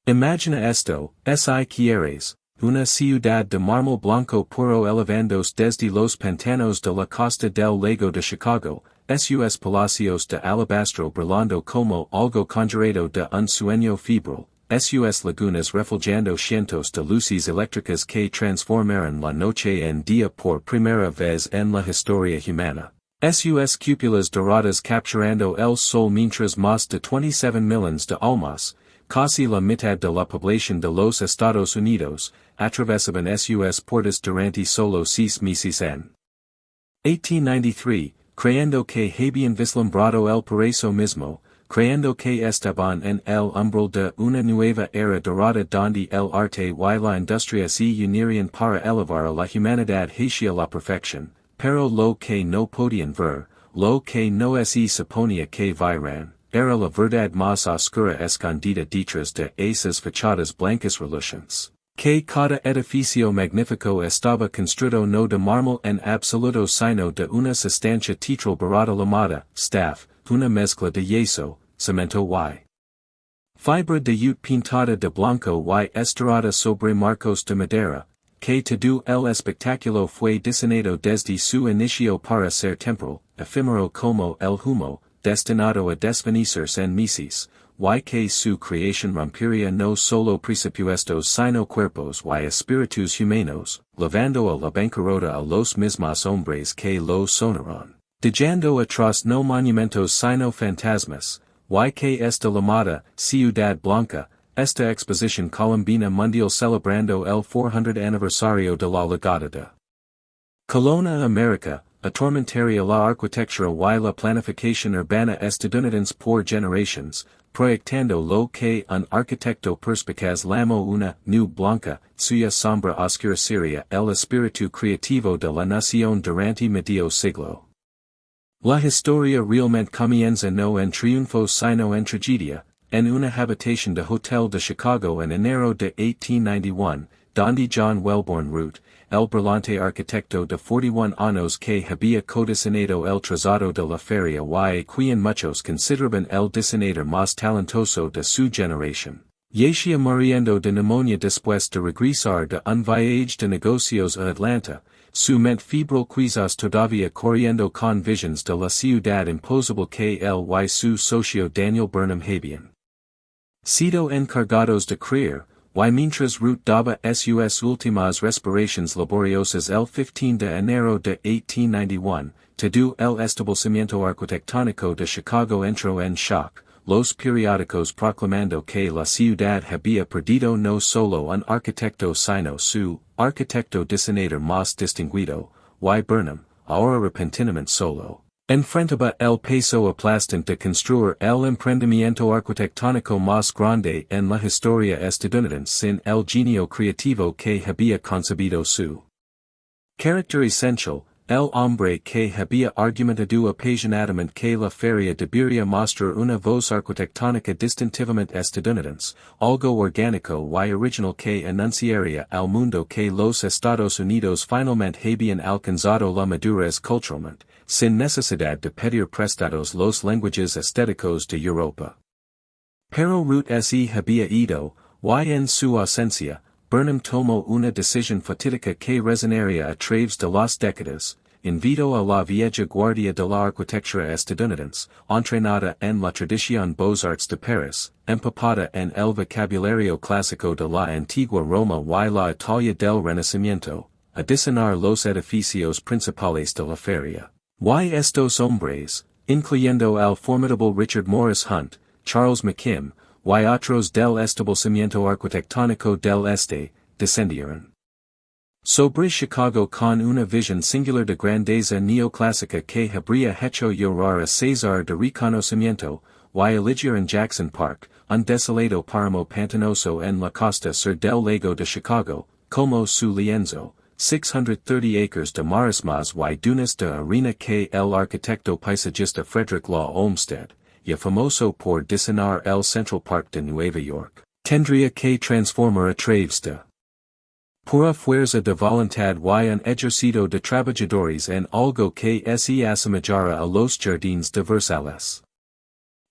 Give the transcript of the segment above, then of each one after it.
Imagina esto, si quieres, una ciudad de mármol blanco puro elevandos desde los pantanos de la costa del lago de Chicago, sus palacios de alabastro brillando como algo conjurado de un sueño febril, sus lagunas refulgando cientos de luces eléctricas que transformaron la noche en día por primera vez en la historia humana. Sus cúpulas doradas capturando el sol mientras más de 27 millones de almas, casi la mitad de la población de los Estados Unidos, atravesaban sus puertas durante solo 6 meses en 1893, creyendo que habían vislumbrado el paraíso mismo, creyendo que estaban en el umbral de una nueva era dorada donde el arte y la industria se unirían para elevar a la humanidad hacia la perfección, pero lo que no podían ver, lo que no se suponía que vieran, era la verdad más oscura escondida detrás de esas fachadas blancas relucientes. Que cada edificio magnífico estaba construido no de mármol en absoluto sino de una sustancia teatral barata llamada staff, una mezcla de yeso, cemento y fibra de jute pintada de blanco y estirada sobre marcos de madera, que todo el espectáculo fue diseñado desde su inicio para ser temporal, efímero como el humo, destinado a desvanecerse en meses, y que su creación rompería no solo presupuestos sino cuerpos y espíritus humanos, llevando a la bancarrota a los mismos hombres que lo sonaron, dejando atrás no monumentos sino fantasmas, y que esta llamada Ciudad Blanca, esta exposición colombina mundial celebrando el 400 aniversario de la llegada de Colón a América, atormentaría la arquitectura y la planificación urbana estadounidense por generations, proyectando lo que un arquitecto perspicaz llamó una nube blanca, suya sombra oscurecería el espíritu creativo de la nación durante medio siglo. La historia realmente comienza no en triunfo sino en tragedia, en una habitación de hotel de Chicago en enero de 1891, donde John Wellborn Root, el brillante arquitecto de 41 años que había codiseñado el trazado de la feria y quien muchos consideraban el diseñador más talentoso de su generación, yacía muriendo de pneumonia después de regresar de un viaje de negocios a Atlanta, su mente febril quizás todavía corriendo con visions de la ciudad imposible que él y su socio Daniel Burnham habían sido encargados de crear, y mientras Root daba sus últimas respiraciones laboriosas el 15 de enero de 1891, todo el establecimiento arquitectónico de Chicago entró en shock, los periódicos proclamando que la ciudad había perdido no solo un arquitecto sino su arquitecto diseñador más distinguido, y Burnham, ahora repentinamente solo, enfrentaba el peso aplastante de construir el emprendimiento arquitectónico más grande en la historia estadounidense sin el genio creativo que había concebido su carácter esencial, el hombre que había argumentado apasionadamente que la feria debería mostrar una voz arquitectónica distintivamente estadounidense, algo orgánico y original que anunciaría al mundo que los Estados Unidos finalmente habían alcanzado la madurez culturalmente, sin necesidad de pedir prestados los lenguajes estéticos de Europa. Pero Root se había ido, y en su ausencia, Burnham tomó una decisión fatídica que resonaría a través de las décadas, invitó a la vieja guardia de la arquitectura estadounidense, entrenada en la tradición Beaux-Arts de París, empapada en el vocabulario clásico de la antigua Roma y la Italia del Renacimiento, a diseñar los edificios principales de la feria. Y estos hombres, incluyendo al formidable Richard Morris Hunt, Charles McKim, y otros del establecimiento arquitectónico del Este, descendieron sobre Chicago con una visión singular de grandeza neoclásica que habría hecho llorar a César de reconocimiento, y eligieron en Jackson Park, un desolado páramo pantanoso en la costa sur del lago de Chicago, como su lienzo, 630 acres de marismas y dunas de arena que el arquitecto paisajista Frederick Law Olmsted, y famoso por diseñar el Central Park de Nueva York, tendría que transformar a través de pura fuerza de voluntad y un ejercicio de trabajadores en algo que se asemejara a los jardines de Versalles.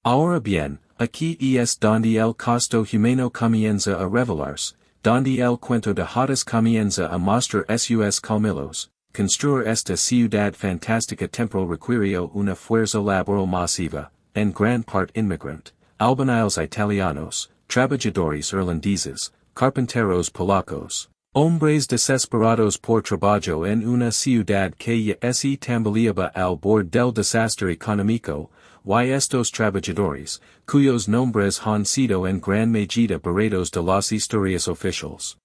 Ahora bien, Aquí es donde el costo humano comienza a revelarse, donde el cuento de hadas comienza a mostrar sus colmillos. Construir esta ciudad fantástica temporal requirió una fuerza laboral masiva, en gran parte inmigrante, albañiles italianos, trabajadores irlandeses, carpinteros polacos, hombres desesperados por trabajo en una ciudad que ya se tambaleaba al borde del desastre económico, y estos trabajadores, cuyos nombres han sido en gran medida borrados de las historias oficiales.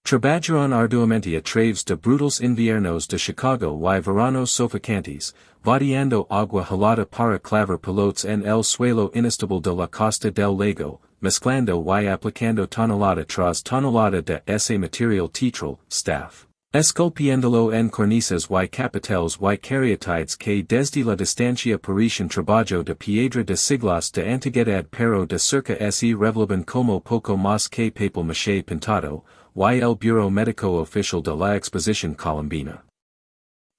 Trabajaron arduamente a través de brutales inviernos de Chicago y veranos sofocantes, vadeando agua helada para clavar pilotos en el suelo inestable de la costa del lago, mezclando y aplicando tonelada tras tonelada de ese material teatral, staff, esculpiéndolo en cornisas y capiteles y caryatides que desde la distancia parecen trabajo de piedra de siglos de antigüedad pero de cerca se revelaban como poco más que papel maché pintado, y el Bureau Médico Oficial de la Exposición Colombina.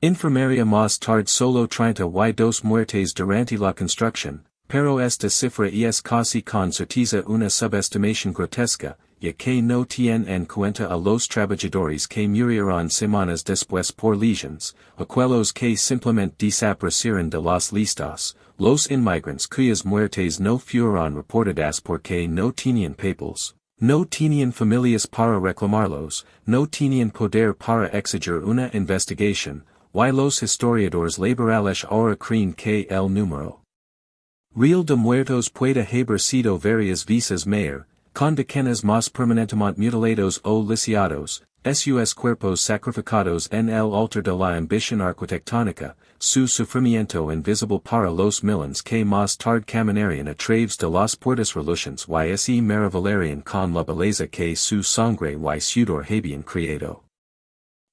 Informaría más tarde solo 32 muertes durante la construcción, pero esta cifra es casi con certeza una subestimación grotesca, ya que no tiene en cuenta a los trabajadores que murieron semanas después por lesiones, aquellos que simplemente desaparecieron de las listas, los inmigrantes cuyas muertes no fueron reportadas porque no tenían papeles. No tenían familias para reclamarlos, no tenían poder para exigir una investigación, y los historiadores laborales ahora creen que el número real de muertos puede haber sido varias veces mayor, con decenas más permanentemente mutilados o lisiados, sus cuerpos sacrificados en el altar de la ambición arquitectónica, su sufrimiento invisible para los millones que más tarde caminarían a través de las puertas relucientes y se maravillarían con la belleza que su sangre y sudor habían creado.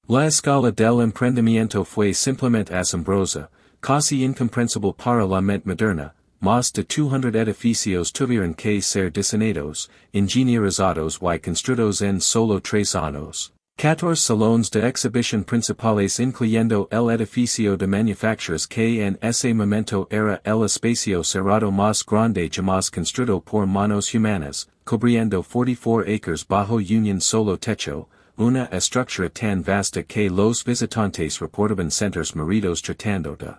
La escala del emprendimiento fue simplemente asombrosa, casi incomprensible para la mente moderna. Más de 200 edificios tuvieron que ser diseñados, ingenierizados y construidos en solo 3 años. 14 salones de exhibición principales incluyendo el edificio de manufacturas que en ese momento era el espacio cerrado más grande jamás construido por manos humanas, cubriendo 44 acres bajo un solo techo, una estructura tan vasta que los visitantes reportaban centros moridos tratando de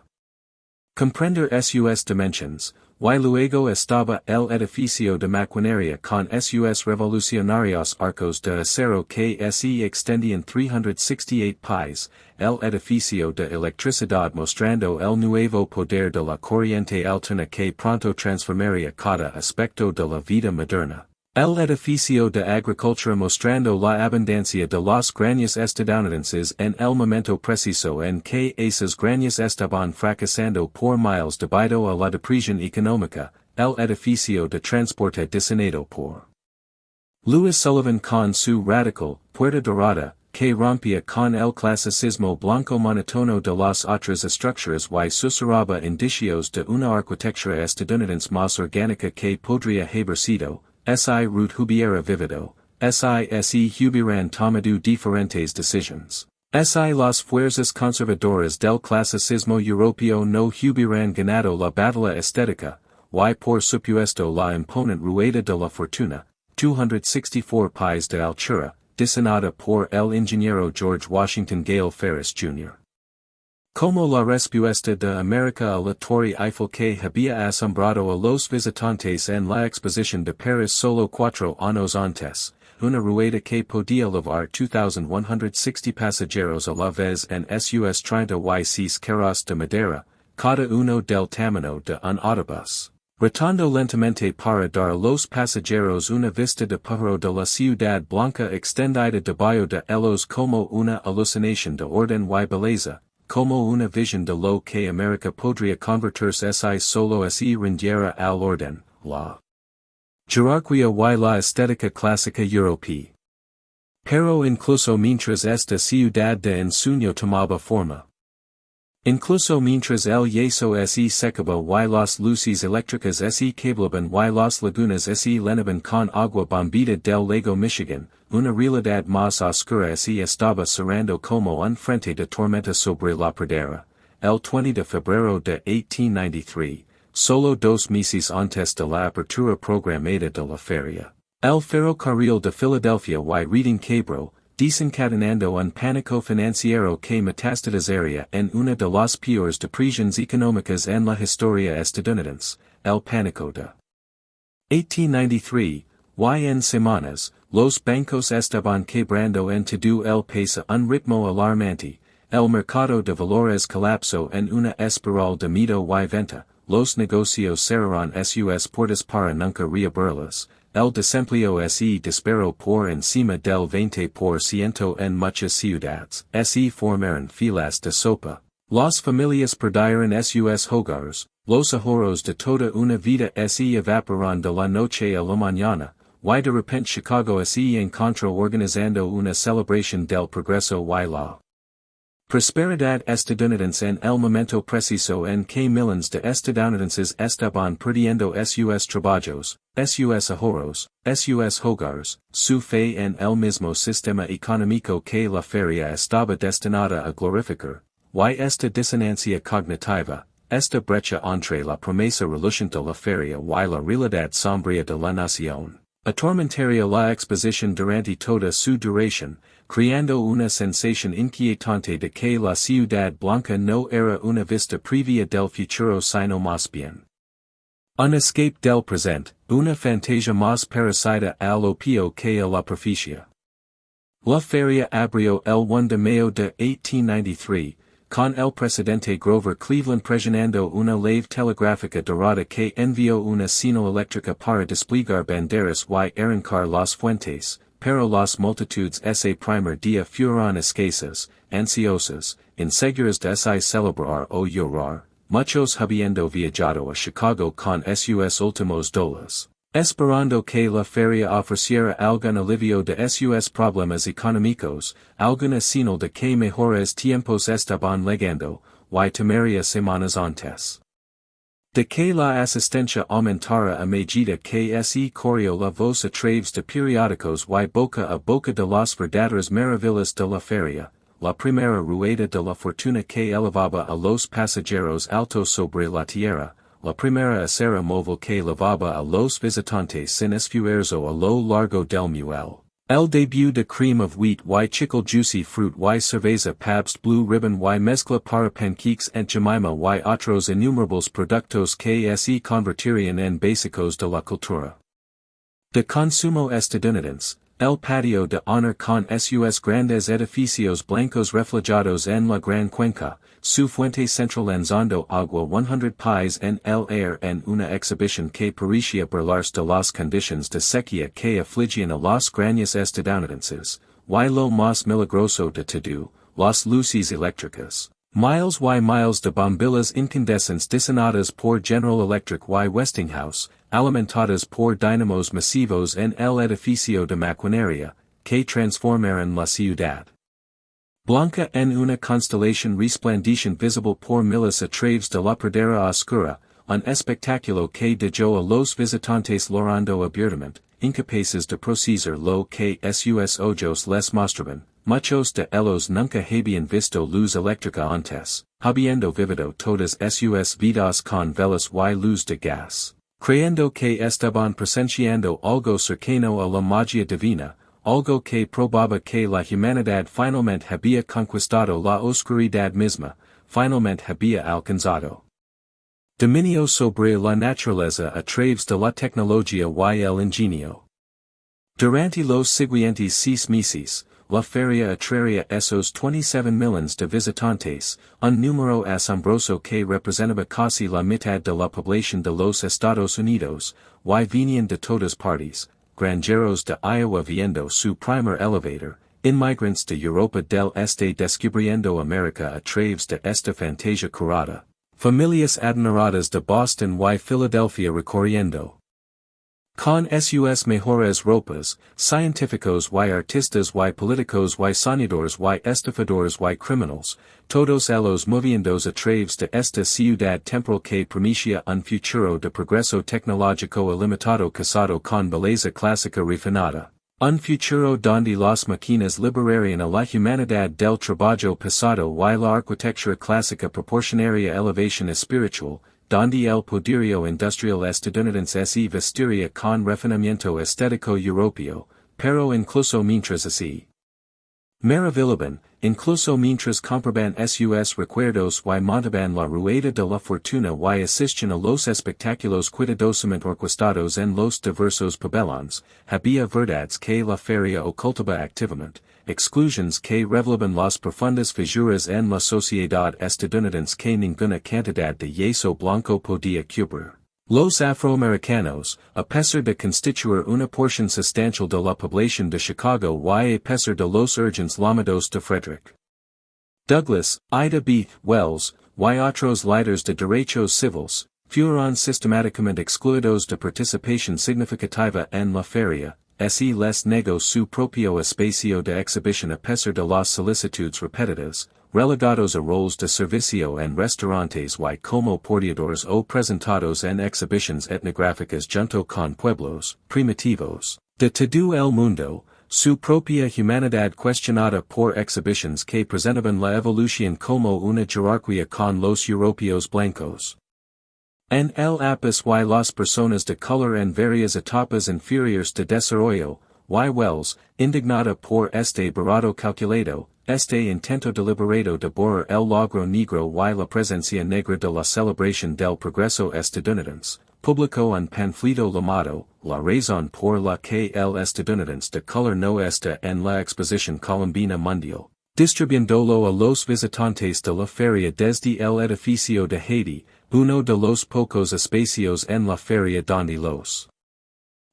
comprender sus dimensions, y luego estaba el edificio de maquinaria con sus revolucionarios arcos de acero que se extendían 368 pies, el edificio de electricidad mostrando el nuevo poder de la corriente alterna que pronto transformaría cada aspecto de la vida moderna. El edificio de agricultura mostrando la abundancia de los granos estadounidenses en el momento preciso en que esas granos estaban fracasando por miles debido a la depresión económica, el edificio de transporte diseñado por Louis Sullivan con su radical, Puerta Dorada, que rompía con el clasicismo blanco monótono de las otras estructuras y susurraba indicios de una arquitectura estadounidense más orgánica que podría haber sido. Si root hubiera vivido, si hubieran tomado diferentes decisiones. Si las fuerzas conservadoras del clasicismo europeo no hubieran ganado la batalla estética, y por supuesto la imponente rueda de la fortuna, 264 pies de altura, diseñada por el ingeniero George Washington Gale Ferris Jr. Como la respuesta de América a la Torre Eiffel que había asombrado a los visitantes en la exposición de París solo 4 años antes, una rueda que podía llevar 2,160 pasajeros a la vez en sus 36 carros de madera, cada uno del tamaño de un autobús. Rotando lentamente para dar a los pasajeros una vista de pájaro de la ciudad blanca extendida debajo de ellos como una alucinación de orden y belleza. Como una visión de lo que América podría convertirse si solo se rindiera al orden, la jerarquía y la estética clásica europea. Pero incluso mientras esta ciudad de ensueño tomaba forma. Incluso mientras el yeso se secaba y las luces eléctricas se cableaban y las lagunas se llenaban con agua bombida del lago Michigan, una realidad más oscura se estaba cerrando como un frente de tormenta sobre la pradera. El 20 de febrero de 1893, solo dos meses antes de la apertura programada de la feria. El ferrocarril de Filadelfia y reading quebró, desencadenando un pánico financiero que metastatizaría en una de las peores depresiones económicas en la historia estadounidense, el pánico de 1893, y en semanas, los bancos estaban quebrando en todo el país a un ritmo alarmante, el mercado de valores colapsó en una espiral de miedo y venta, los negocios cerraron sus puertas para nunca reabrirlas. El desempleo se disparó por encima del 20% en muchas ciudades. Se formaron filas de sopa. Las familias perdieron sus hogares. Los ahorros de toda una vida se evaporaron de la noche a la mañana. Y de repente Chicago se encontró organizando una celebración del progreso y la prosperidad estadounidense en el momento preciso en que millones de estadounidenses estaban perdiendo sus trabajos, sus ahorros, sus hogares, su fe en el mismo sistema económico que la feria estaba destinada a glorificar, y esta disonancia cognitiva, esta brecha entre la promesa reluciente de la feria y la realidad sombría de la nación, atormentaría la exposición durante toda su duración, creando una sensación inquietante de que la ciudad blanca no era una vista previa del futuro sino más bien un escape del presente, una fantasia más parecida al opio que a la profecía. La feria abrió el 1 de mayo de 1893, con el presidente Grover Cleveland presionando una leve telegráfica dorada que envió una señal eléctrica para desplegar banderas y arrancar las fuentes, pero las multitudes ese primer día fueron escasas, ansiosas, inseguras de si celebrar o llorar, muchos habiendo viajado a Chicago con sus últimos dólares, esperando que la feria ofreciera algún alivio de sus problemas económicos, alguna señal de que mejores tiempos estaban llegando, y temería semanas antes de que la asistencia aumentara a medida que se corrió la voz a través de periódicos y boca a boca de las verdaderas maravillas de la feria, la primera rueda de la fortuna que elevaba a los pasajeros altos sobre la tierra, la primera acera móvil que levaba a los visitantes sin esfuerzo a lo largo del muelle. El debut de cream of wheat y chicle juicy fruit y cerveza Pabst Blue Ribbon y mezcla para pancakes en Jemima y otros innumerables productos que se convertirían en básicos de la cultura de consumo estadounidense, el patio de honor con sus grandes edificios blancos reflejados en la gran cuenca, su fuente central lanzando agua 100 pies en el aire en una exhibición que parecía burlarse de las condiciones de sequía que afligían a las granjas estadounidenses, y lo más milagroso de todo, las luces eléctricas. Miles y miles de bombillas incandescentes diseñadas por General Electric y Westinghouse, alimentadas por dínamos masivos en el edificio de maquinaria, que transformaron la ciudad blanca en una constelación resplandeciente visible por miles a través de la pradera oscura, un espectáculo que dejó a los visitantes llorando abiertamente, incapaces de procesar lo que sus ojos les mostraban. Muchos de ellos nunca habían visto luz eléctrica antes, habiendo vivido todas sus vidas con velas y luz de gas, creyendo que estaban presenciando algo cercano a la magia divina, algo que probaba que la humanidad finalmente había conquistado la oscuridad misma, finalmente había alcanzado dominio sobre la naturaleza a través de la tecnología y el ingenio. Durante los siguientes 6 meses, la feria atraería esos 27 millones de visitantes, un número asombroso que representaba casi la mitad de la población de los Estados Unidos, y venían de todas partes, granjeros de Iowa viendo su primer elevator, inmigrantes de Europa del Este descubriendo América a través de esta fantasia curada, familias adineradas de Boston y Filadelfia recorriendo con sus mejores ropas, científicos y artistas y políticos y soñadores y estafadores y criminals, todos ellos moviéndose a través de esta ciudad temporal que prometía un futuro de progreso tecnológico ilimitado casado con belleza clásica refinada, un futuro donde las máquinas liberarían a la humanidad del trabajo pesado y la arquitectura clásica proporcionaría elevación espiritual, donde el poderío industrial estadounidense vestiría con refinamiento estético europeo, pero incluso mientras así maravillaban, incluso mientras compraban sus recuerdos y montaban la rueda de la fortuna y asistían a los espectáculos cuidadosamente orquestados en los diversos pabellones, había verdades que la feria ocultaba activamente, exclusiones que revelaban las profundas fisuras en la sociedad estadounidense que ninguna cantidad de yeso blanco podía cubrir. Los afroamericanos, a pesar de constituir una porción sustancial de la población de Chicago y a pesar de los urgentes llamados de Frederick Douglass, Ida B. Wells, y otros líderes de derechos civiles, fueron sistemáticamente excluidos de participación significativa en la feria, les negó su propio espacio de exhibición a pesar de las solicitudes repetidas, relegados a roles de servicio en restaurantes y como porteadores o presentados en exhibiciones etnográficas junto con pueblos primitivos de todo el mundo, su propia humanidad cuestionada por exhibiciones que presentaban la evolución como una jerarquía con los europeos blancos. En el ápice y las personas de color en varias etapas inferiores de desarrollo, y Wells, indignada por este barato calculado, este intento deliberado de borrar el logro negro y la presencia negra de la celebración del progreso estadounidense, publicó un panfleto llamado, La razón por la que el estadounidense de color no está en la exposición colombina mundial, distribuyéndolo a los visitantes de la feria desde el edificio de Haití, uno de los pocos espacios en la feria donde los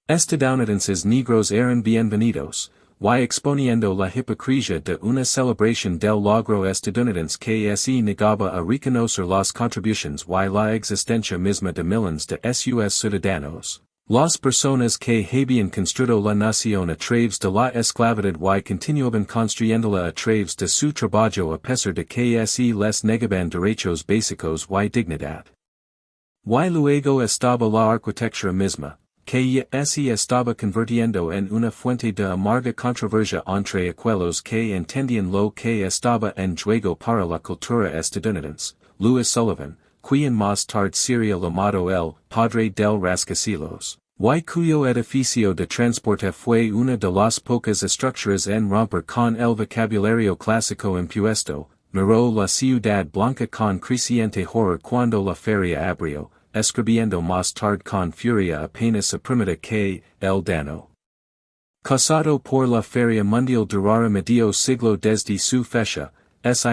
estadounidenses negros eran bienvenidos, y exponiendo la hipocresía de una celebración del logro estadounidense que se negaba a reconocer las contribuciones y la existencia misma de millones de sus ciudadanos. Las personas que habían construido la nación a través de la esclavitud y continuaban construyéndola a través de su trabajo a pesar de que se les negaban derechos básicos y dignidad. Y luego estaba la arquitectura misma, que ya se estaba convirtiendo en una fuente de amarga controversia entre aquellos que entendían lo que estaba en juego para la cultura estadounidense. Louis Sullivan, quien más tarde sería llamado el padre del rascacielos, y cuyo edificio de transporte fue una de las pocas estructuras en romper con el vocabulario clásico impuesto, miró la ciudad blanca con creciente horror cuando la feria abrió, escribiendo más tarde con furia apenas suprimida que, el daño causado por la feria mundial durara medio siglo desde su fecha,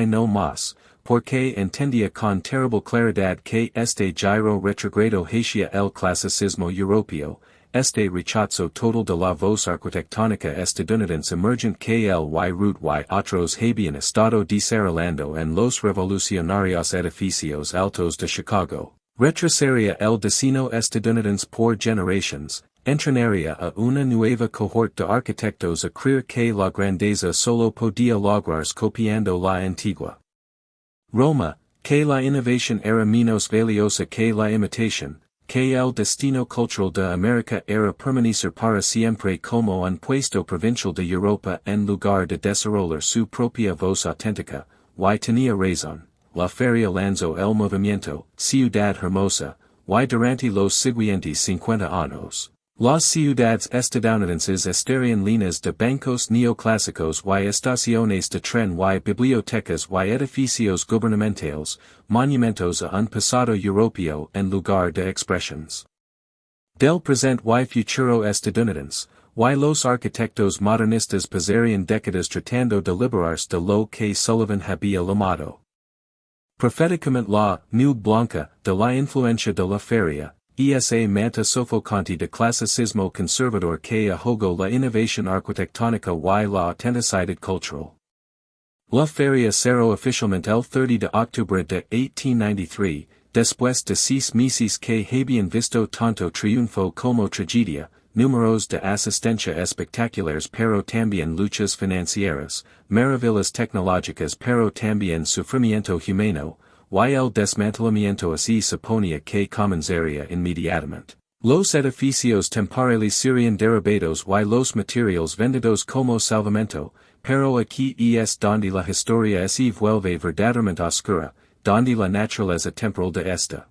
no más, porque entendía con terrible claridad que este giro retrogrado hacia el clasicismo europeo, este rechazo total de la voz arquitectónica estadounidense emergente que el y Root y otros habían estado desarrollando en los revolucionarios edificios altos de Chicago. Retrasaría el destino estadounidense por generations, entrenaría a una nueva cohorte de arquitectos a creer que la grandeza solo podía lograrse copiando la antigua Roma, que la innovación era menos valiosa que la imitación, que el destino cultural de América era permanecer para siempre como un puesto provincial de Europa en lugar de desarrollar su propia voz auténtica, y tenía razón. La feria lanzó el movimiento, Ciudad Hermosa, y durante los siguientes 50 años, las ciudades estadounidenses estarían llenas de bancos neoclásicos y estaciones de tren y bibliotecas y edificios gubernamentales, monumentos a un pasado europeo en lugar de expresiones del presente y futuro estadounidense, y los arquitectos modernistas pasarían décadas tratando de liberarse de lo que Sullivan había llamado proféticamente la nube blanca de la influencia de la feria, esa manta sofocante de clasicismo conservador que ahogó la innovación arquitectónica y la autenticidad cultural. La feria cerró oficialmente el 30 de octubre de 1893, después de 6 meses que habían visto tanto triunfo como tragedia, números de asistencia espectaculares pero también luchas financieras, maravillas tecnológicas pero también sufrimiento humano, y el desmantelamiento así suponía que comenzaría inmediatamente. Los edificios temporales serían derribados y los materiales vendidos como salvamento, pero aquí es donde la historia se vuelve verdaderamente oscura, donde la naturaleza temporal de esta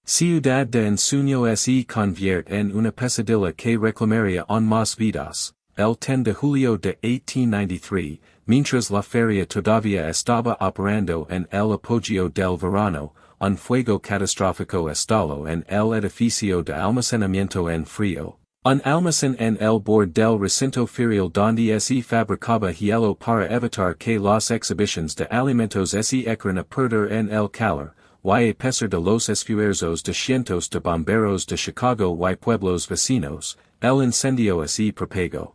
Ciudad de Ensueño se convierte en una pesadilla que reclamaría en más vidas. El 10 de julio de 1893, mientras la feria todavía estaba operando en el apogeo del verano, un fuego catastrófico estalló en el edificio de almacenamiento en frío. Un almacén en el borde del recinto ferial donde se fabricaba hielo para evitar que las exhibiciones de alimentos se echaran a perder en el calor, y a pesar de los esfuerzos de cientos de bomberos de Chicago y pueblos vecinos, el incendio se propagó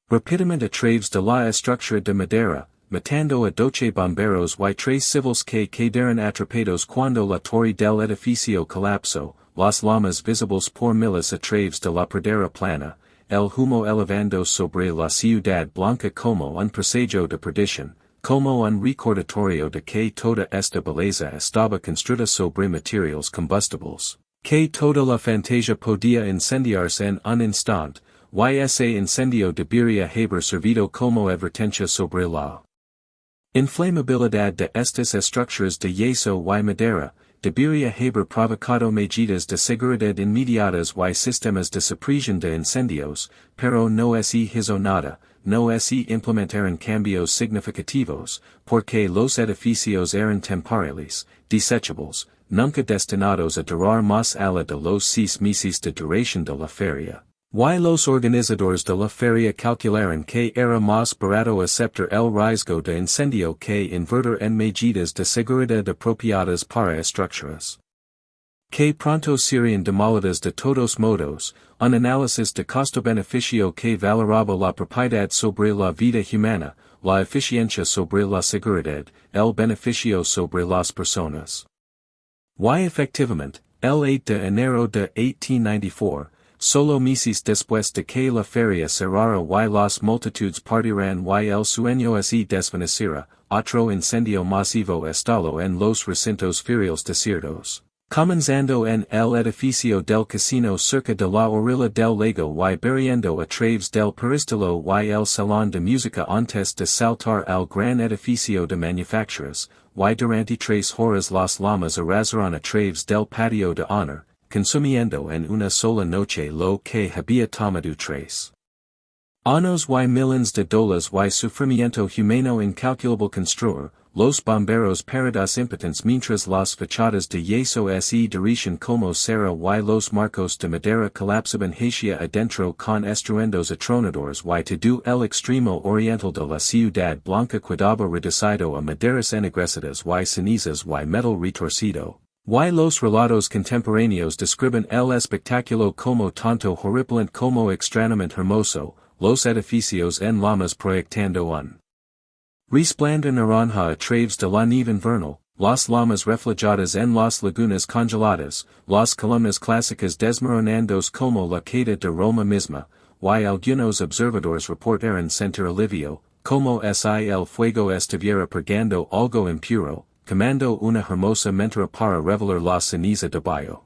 rápidamente a través de la estructura de madera, matando a 12 bomberos y 3 civiles que quedaron atrapados cuando la torre del edificio colapsó. Las llamas visibles por miles a través de la pradera plana, el humo elevando sobre la ciudad blanca como un presagio de perdición, como un recordatorio de que toda esta belleza estaba construida sobre materiales combustibles, que toda la fantasía podía incendiarse en un instante, y ese incendio debería haber servido como advertencia sobre la inflamabilidad de estas estructuras de yeso y madera. Debería haber provocado medidas de seguridad inmediatas y sistemas de supresión de incendios, pero no se hizo nada, no se implementaron cambios significativos, porque los edificios eran temporales, desechables, nunca destinados a durar más allá de los 6 meses de duración de la feria. Y los organizadores de la feria calcularon que era más barato aceptar el riesgo de incendio que invertir en medidas de seguridad apropiadas para estructuras que pronto serían demolidas de todos modos. Un análisis de costo-beneficio que valoraba la propiedad sobre la vida humana, la eficiencia sobre la seguridad, el beneficio sobre las personas. Y efectivamente, el 8 de enero de 1894, solo meses después de que la feria cerrara y las multitudes partirán y el sueño se desvaneciera, otro incendio masivo estalló en los recintos feriales desiertos, comenzando en el edificio del casino cerca de la orilla del lago y barriendo a través del peristilo y el salón de música antes de saltar al gran edificio de manufacturas, y durante 3 horas las llamas arrasaron a través del patio de honor, consumiendo en una sola noche lo que había tomado 3 años y millones de dólares y sufrimiento humano incalculable construir. Los bomberos parados impotentes mientras las fachadas de yeso se derrichan como cera y los marcos de madera colapsaban hacia adentro con estruendos atronadores y todo el extremo oriental de la ciudad blanca quedaba reducido a maderas ennegrecidas y cenizas y metal retorcido. Y los relatos contemporáneos describen el espectáculo como tanto horripilante como extrañamente hermoso, los edificios en llamas proyectando un resplandor naranja a través de la nieve invernal, las llamas reflejadas en las lagunas congeladas, las columnas clásicas desmoronándose como la queda de Roma misma, y algunos observadores reportaron sentir alivio, como si el fuego estuviera purgando algo impuro, quemando una hermosa mentira para revelar la ceniza de Bayo.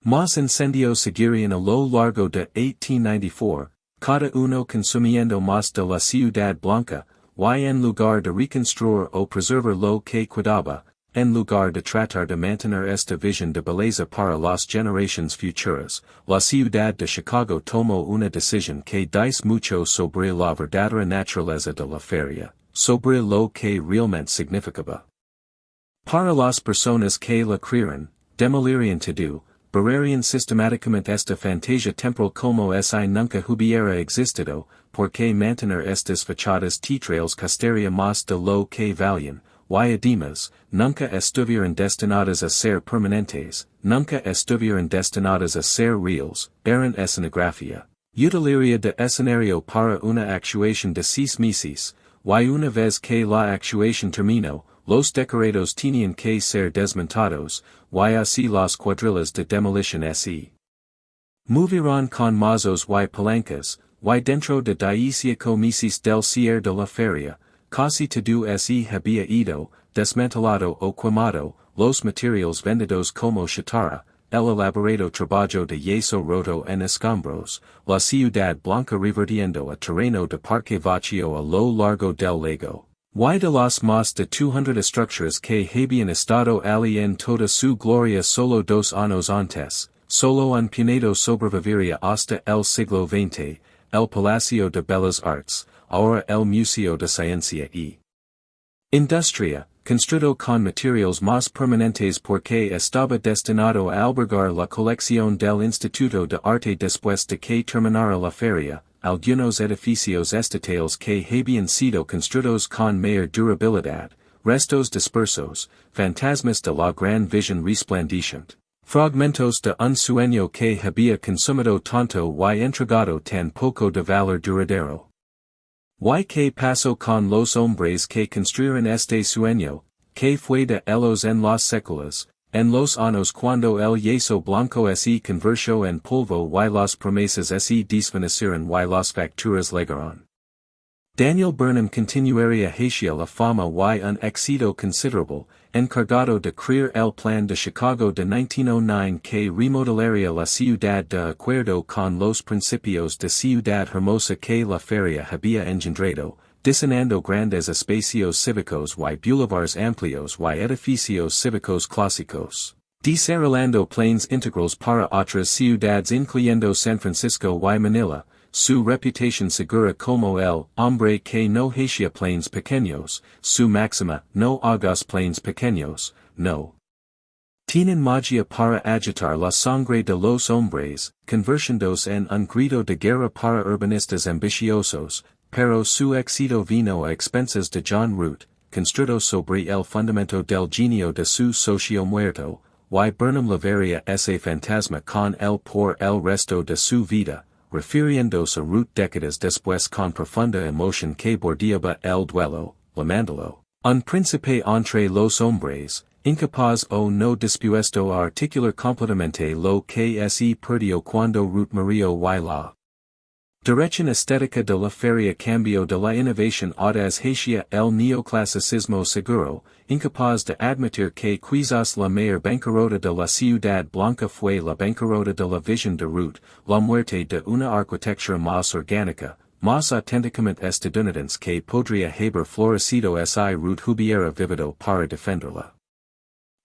Más incendios seguirían a lo largo de 1894, cada uno consumiendo más de la ciudad blanca, y en lugar de reconstruir o preservar lo que quedaba, en lugar de tratar de mantener esta visión de belleza para las generaciones futuras, la ciudad de Chicago tomó una decisión que dice mucho sobre la verdadera naturaleza de la feria, sobre lo que realmente significaba. Para las personas que la creyeron, demolirían todo, barrerían sistemáticamente esta fantasía temporal como si nunca hubiera existido, porque mantener estas fachadas teatrales costaría más de lo que valían, y además, nunca estuvieron destinadas a ser permanentes, nunca estuvieron destinadas a ser reales, eran escenografía. Utilería de escenario para una actuación de 6 meses, y una vez que la actuación terminó, los decorados tenían que ser desmontados, y así las cuadrillas de demolición se movieron con mazos y palancas, y dentro de 18 meses del cierre de la feria, casi todo se había ido, desmantelado o quemado, los materiales vendidos como chatarra, el elaborado trabajo de yeso roto en escombros, la ciudad blanca revertiendo a terreno de parque vacío a lo largo del lago. Y de los más de 200 estructuras que habían estado allí en toda su gloria solo 2 años antes, solo un puñado sobreviviría hasta el siglo XX, el Palacio de Bellas Artes, ahora el Museo de Ciencia y Industria, construido con materiales más permanentes porque estaba destinado a albergar la colección del Instituto de Arte después de que terminara la feria. Algunos edificios estatales que habían sido construidos con mayor durabilidad, restos dispersos, fantasmas de la gran visión resplandeciente, fragmentos de un sueño que había consumido tanto y entregado tan poco de valor duradero. Y que pasó con los hombres que construyeron este sueño, que fue de ellos en los séculos, en los años cuando el yeso blanco se convirtió en polvo y las promesas se desvanecieron y las facturas llegaron. Daniel Burnham continuaría hacia la fama y un éxito considerable, encargado de crear el plan de Chicago de 1909 que remodelaría la ciudad de acuerdo con los principios de ciudad hermosa que la feria había engendrado, diseñando grandes espacios cívicos y boulevards amplios y edificios cívicos clásicos, desarrollando planes integrales para otras ciudades incluyendo San Francisco y Manila, su reputación segura como el hombre que no hacía planes pequeños, su máxima, no hagas planes pequeños, no. Tienen magia para agitar la sangre de los hombres, convirtiéndose en un grito de guerra para urbanistas ambiciosos, pero su éxito vino a expensas de John Root, construido sobre el fundamento del genio de su socio muerto, y Burnham levaría ese fantasma con él por el resto de su vida, refiriéndose a Root décadas después con profunda emoción que bordeaba el duelo, llamándolo un príncipe entre los hombres, incapaz o no dispuesto a articular completamente lo que se perdió cuando Root murió y la dirección estética de la feria cambió de la innovación audaz hacia el neoclasicismo seguro, incapaz de admitir que quizás la mayor bancarrota de la ciudad blanca fue la bancarrota de la visión de Root, la muerte de una arquitectura más orgánica, más auténticamente estadounidense que podría haber florecido si Root hubiera vivido para defenderla.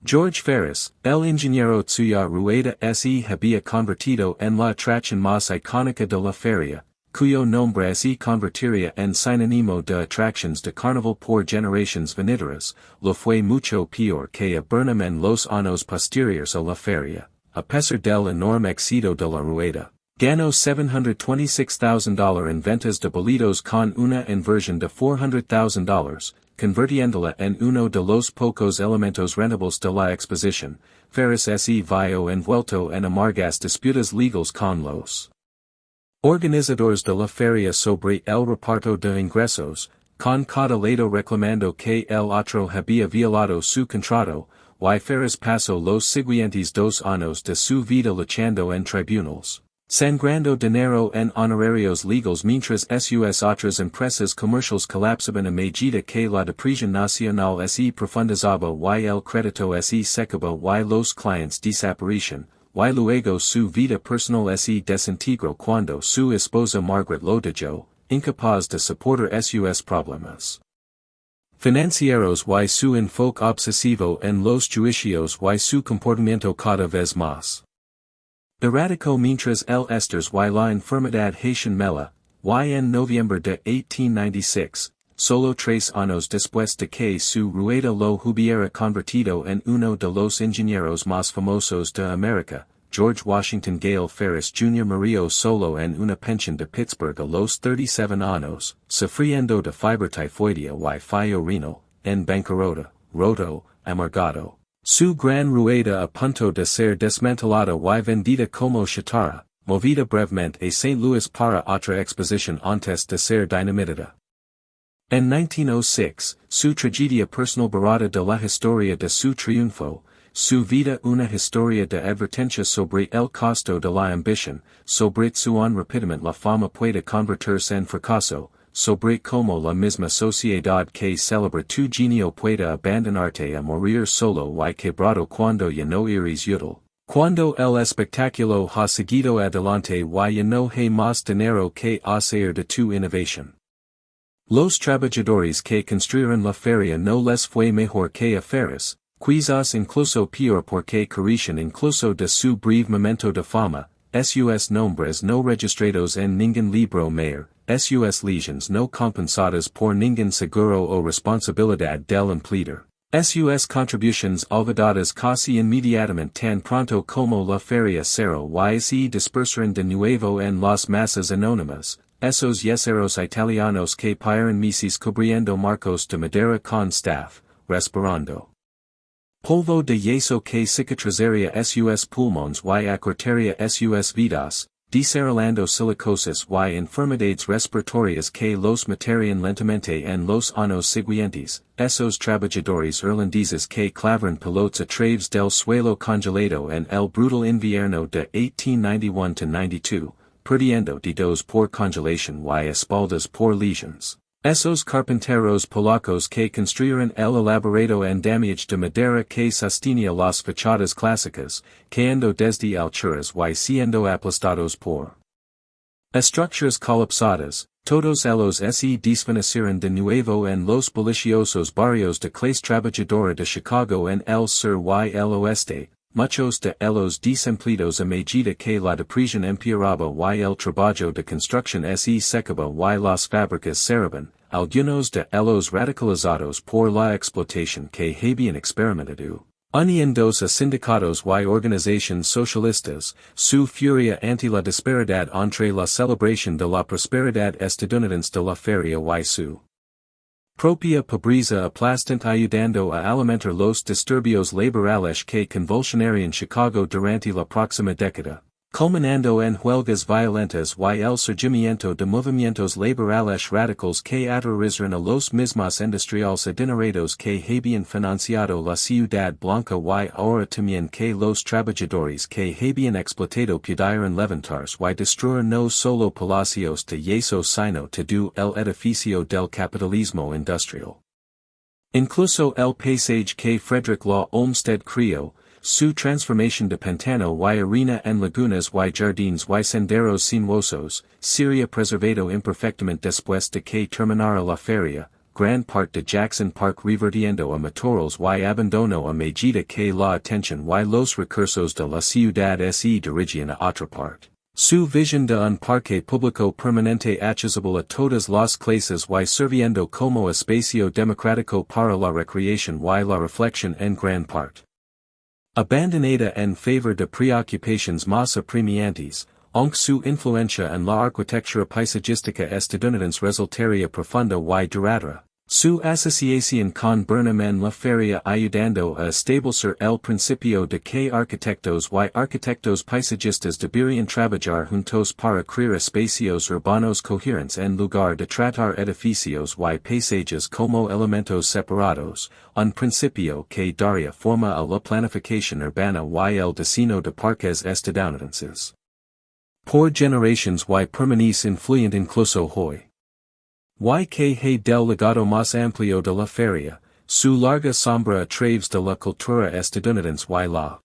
George Ferris, el ingeniero cuya rueda se había convertido en la atracción más icónica de la feria, cuyo nombre se convertiría en sinónimo de atracciones de carnaval por generaciones venideras, lo fue mucho peor que a Burnham en los años posteriores a la feria, a pesar del enorme éxito de la rueda. Ganó $726,000 en ventas de boletos con una inversión de $400,000, convirtiéndola en uno de los pocos elementos rentables de la exposición. Ferris se vio envuelto en amargas disputas legales con los organizadores de la feria sobre el reparto de ingresos, con cada lado reclamando que el otro había violado su contrato, y Ferris pasó los siguientes 2 años de su vida luchando en tribunales, sangrando dinero en honorarios legales mientras sus otras empresas comerciales colapsaban a medida que la depresión nacional se profundizaba y el crédito se secaba y los clientes desaparecían, y luego su vida personal se desintegró cuando su esposa Margaret lo dejó, incapaz de soportar sus problemas financieros y su enfoque obsesivo en los juicios y su comportamiento cada vez más errático mientras el estrés y la enfermedad hacían mella, y en noviembre de 1896, solo 3 años después de que su rueda lo hubiera convertido en uno de los ingenieros más famosos de América, George Washington Gale Ferris Jr. murió solo en una pensión de Pittsburgh a los 37 años, sufriendo de fiebre tifoidea y fallo renal, en bancarrota, roto, amargado. Su gran rueda a punto de ser desmantelada y vendida como chatarra, movida brevemente a St. Louis para otra exposición antes de ser dinamitada. En 1906, su tragedia personal barata de la historia de su triunfo, su vida una historia de advertencia sobre el costo de la ambición, sobre cuán rápidamente la fama puede convertirse en fracaso, sobre cómo la misma sociedad que celebra tu genio puede abandonarte a morir solo y quebrado cuando ya no eres útil, cuando el espectáculo ha seguido adelante y ya no hay más dinero que hacer de tu innovación. Los trabajadores que construyeron la feria no les fue mejor que a feras, quizás incluso peor porque carecen incluso de su breve momento de fama, sus nombres no registrados en ningún libro mayor, sus legions no compensadas por ningún seguro o responsabilidad del empleador. Sus contributions olvidadas casi inmediatamente tan pronto como la feria cerró y se dispersaron de nuevo en las masas anónimas, esos yeseros italianos que paran meses cubriendo marcos de madera con staff, respirando polvo de yeso que cicatrizaría sus pulmones y acortaría sus vidas, desarrollando silicosis y enfermedades respiratorias que los matarían lentamente en los años siguientes, esos trabajadores irlandeses que clavaron pilotos a través del suelo congelado en el brutal invierno de 1891-92, perdiendo dedos por congelación y espaldas por lesiones. Esos carpinteros polacos que construyeron el elaborado andamiaje de madera que sostenía las fachadas clásicas, cayendo desde alturas y siendo aplastados por estructuras colapsadas, todos ellos se desvanecieron de nuevo en los bulliciosos barrios de clase trabajadora de Chicago en el sur y el oeste, muchos de ellos desempleados a medida que la depresión empeoraba y el trabajo de construcción se secaba y las fábricas cerraban. Algunos de ellos radicalizados por la explotación que habían experimentado, uniéndose a sindicatos y organizaciones socialistas, su furia ante la disparidad entre la celebración de la prosperidad estadounidense de la feria y su propia pobreza aplastante ayudando a alimentar los disturbios laborales que convulsionarían Chicago durante la próxima década. Culminando en huelgas violentas y el surgimiento de movimientos laborales radicales que aterrorizaron a los mismos industriales adinerados que habían financiado la ciudad blanca y ahora también que los trabajadores que habían explotado pudieron levantarse y destruir no solo palacios de yeso sino todo el edificio del capitalismo industrial. Incluso el paisaje que Frederick Law Olmsted creó, su transformación de pantano y arena en lagunas y jardines y senderos sinuosos, sería preservado imperfectamente después de que terminara la feria, gran parte de Jackson Park revertiendo a matorrales y abandono a medida que la atención y los recursos de la ciudad se dirigían a otra parte. Su visión de un parque público permanente accesible a todas las clases y sirviendo como espacio democrático para la recreación y la reflexión en gran parte abandonada en favor de preocupaciones más apremiantes, aunque su influencia en la arquitectura paisajística estadounidense resultaría profunda y duradera. Su asociación con Burnham en la feria ayudando a establecer el principio de que arquitectos y arquitectos paisajistas deberían trabajar juntos para crear espacios urbanos coherentes en lugar de tratar edificios y paisajes como elementos separados, un principio que daría forma a la planificación urbana y el diseño de parques estadounidenses. Por generaciones y permanece influyente incluso hoy. YKH del legado más amplio de la feria, su larga sombra a través de la cultura estadounidense y la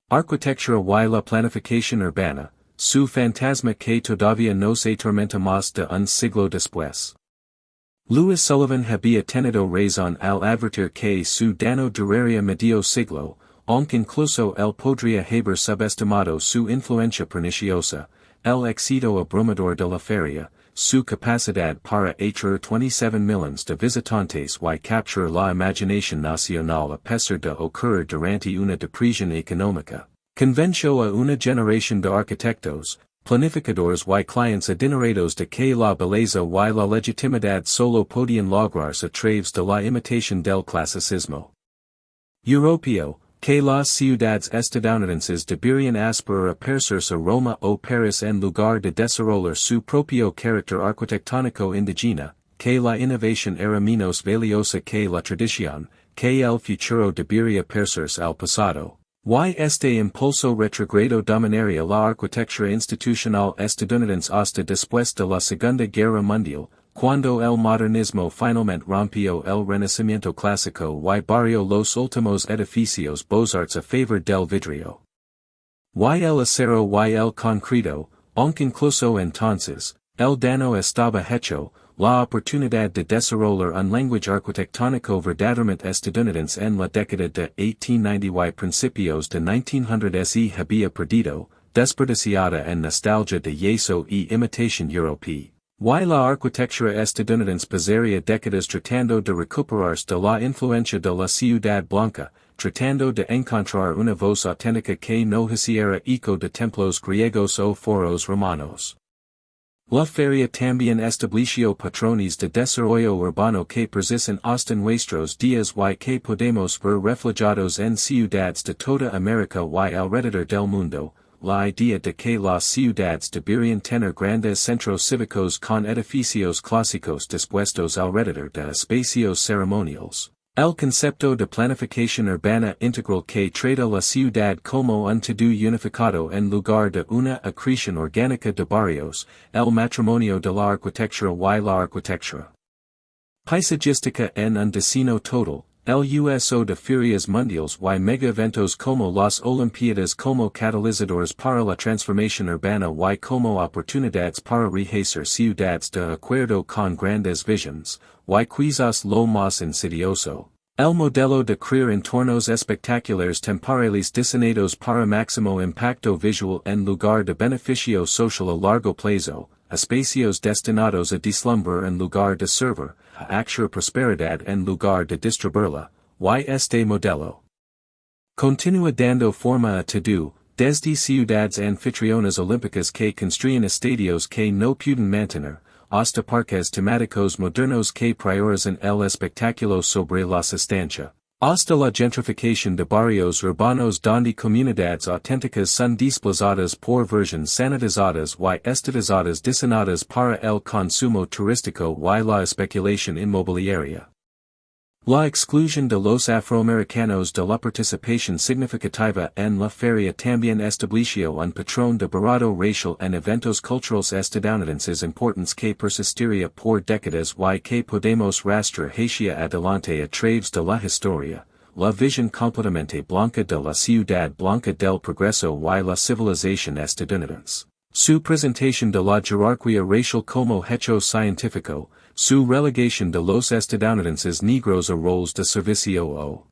arquitectura y la planificación urbana, su fantasma que todavía no se tormenta más de un siglo después. Louis Sullivan había tenido razón al advertir que su daño duraría medio siglo, aunque incluso él podría haber subestimado su influencia perniciosa, el éxito abrumador de la feria, su capacidad para atraer 27 millones de visitantes y capturar la imaginación nacional a pesar de ocurrir durante una depresión económica, convenció a una generación de arquitectos, planificadores y clientes adinerados de que la belleza y la legitimidad solo podían lograrse a través de la imitación del clasicismo europeo, que las ciudades estadounidenses deberían aspirar a parecerse a Roma o París en lugar de desarrollar su propio carácter arquitectónico indígena, que la innovación era menos valiosa que la tradición, que el futuro debería parecerse al pasado. Y este impulso retrogrado dominaría la arquitectura institucional estadounidense hasta después de la Segunda Guerra Mundial, cuando el modernismo finalmente rompió el renacimiento clásico y barrió los últimos edificios beaux-arts a favor del vidrio. Y el acero y el concreto, aunque incluso entonces, el daño estaba hecho, la oportunidad de desarrollar un lenguaje arquitectónico verdaderamente estadounidense en la década de 1890 y principios de 1900 se había perdido, desperdiciada en nostalgia de yeso y imitación europea. Y la arquitectura estadounidense pasaría décadas tratando de recuperarse de la influencia de la ciudad blanca, tratando de encontrar una voz auténtica que no hiciera eco de templos griegos o foros romanos. La feria también estableció patrones de desarrollo urbano que persisten hasta nuestros días y que podemos ver reflejados en ciudades de toda América y alrededor del mundo. La idea de que las ciudades deberían tener grandes centros cívicos con edificios clásicos dispuestos alrededor de espacios ceremoniales. El concepto de planificación urbana integral que trata la ciudad como un todo unificado en lugar de una acreción orgánica de barrios, el matrimonio de la arquitectura y la arquitectura paisajística en un destino total, el uso de ferias mundiales y mega-eventos como las Olimpiadas como catalizadores para la transformación urbana y como oportunidades para rehacer ciudades de acuerdo con grandes visions, y quizás lo más insidioso. El modelo de crear entornos espectaculares temporales diseñados para máximo impacto visual en lugar de beneficio social a largo plazo, espacios destinados a deslumbrar en lugar de servir, a actuar prosperidad en lugar de distribuirla, y este modelo continúa dando forma a todo, desde ciudades anfitrionas olímpicas que construyen estadios que no pueden mantener, hasta parques temáticos modernos que priorizan el espectáculo sobre la sustancia, hasta la gentrificación de barrios urbanos donde comunidades auténticas son desplazadas por versiones sanitizadas y estatizadas diseñadas para el consumo turístico y la especulación inmobiliaria. La exclusión de los afroamericanos de la participación significativa en la feria también estableció un patrón de barato racial en eventos culturales estadounidenses importantes que persistiría por décadas y que podemos rastrear hacia adelante a través de la historia, la visión completamente blanca de la ciudad blanca del progreso y la civilización estadounidense. Su presentación de la jerarquía racial como hecho científico, su relegación de los estadounidenses negros a roles de servicio o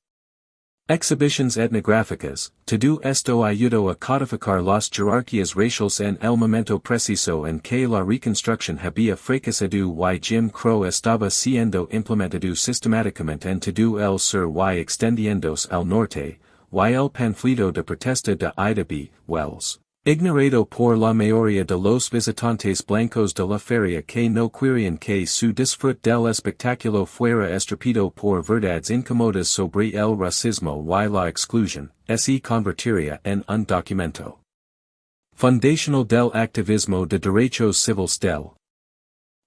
exhibiciones etnográficas, todo esto ayudó a codificar las jerarquías raciales en el momento preciso en que la reconstrucción había fracasado y Jim Crow estaba siendo implementado sistemáticamente en todo el sur y extendiéndose al norte, y el panfleto de protesta de Ida B. Wells, ignorado por la mayoría de los visitantes blancos de la feria que no querían que su disfrute del espectáculo fuera estropeado por verdades incómodas sobre el racismo y la exclusión, se convertiría en un documento fundacional del activismo de derechos civiles del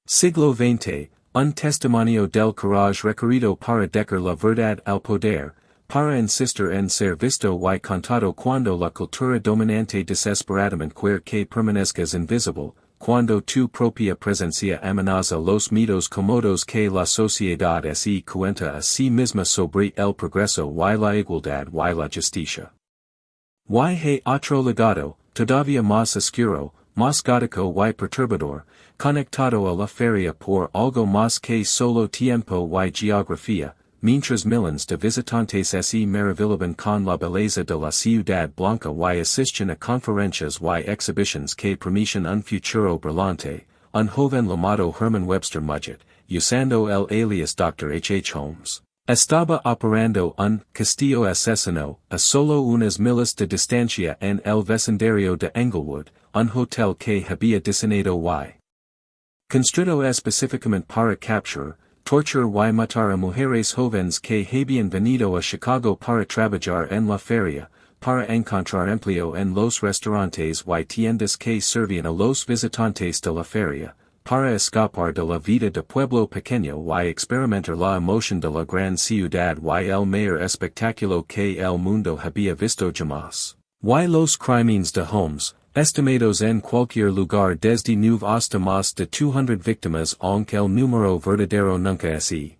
siglo XX, un testimonio del coraje requerido para decir la verdad al poder, para insistir en ser visto y contado cuando la cultura dominante desesperadamente quiere que permanezcas invisible, cuando tu propia presencia amenaza los miedos cómodos que la sociedad se cuenta a sí misma sobre el progreso y la igualdad y la justicia. Y hay otro legado, todavía más oscuro, más gótico y perturbador, conectado a la feria por algo más que solo tiempo y geografía. Mientras millones de visitantes se maravillaban con la belleza de la ciudad blanca y asisten a conferencias y exhibiciones que prometen un futuro brillante, un joven llamado Herman Webster Mudgett, usando el alias Dr. H. Holmes, estaba operando un castillo asesino a solo unas millas de distancia en el vecindario de Englewood, un hotel que había diseñado y construido específicamente para capturar, torture y matar a mujeres jóvenes que habían venido a Chicago para trabajar en la feria, para encontrar empleo en los restaurantes y tiendas que servían a los visitantes de la feria, para escapar de la vida de pueblo pequeño y experimentar la emoción de la gran ciudad y el mayor espectáculo que el mundo había visto jamás. Y los crímenes de Holmes, estimados en cualquier lugar desde 9 hasta más de 200 víctimas aunque el número verdadero nunca se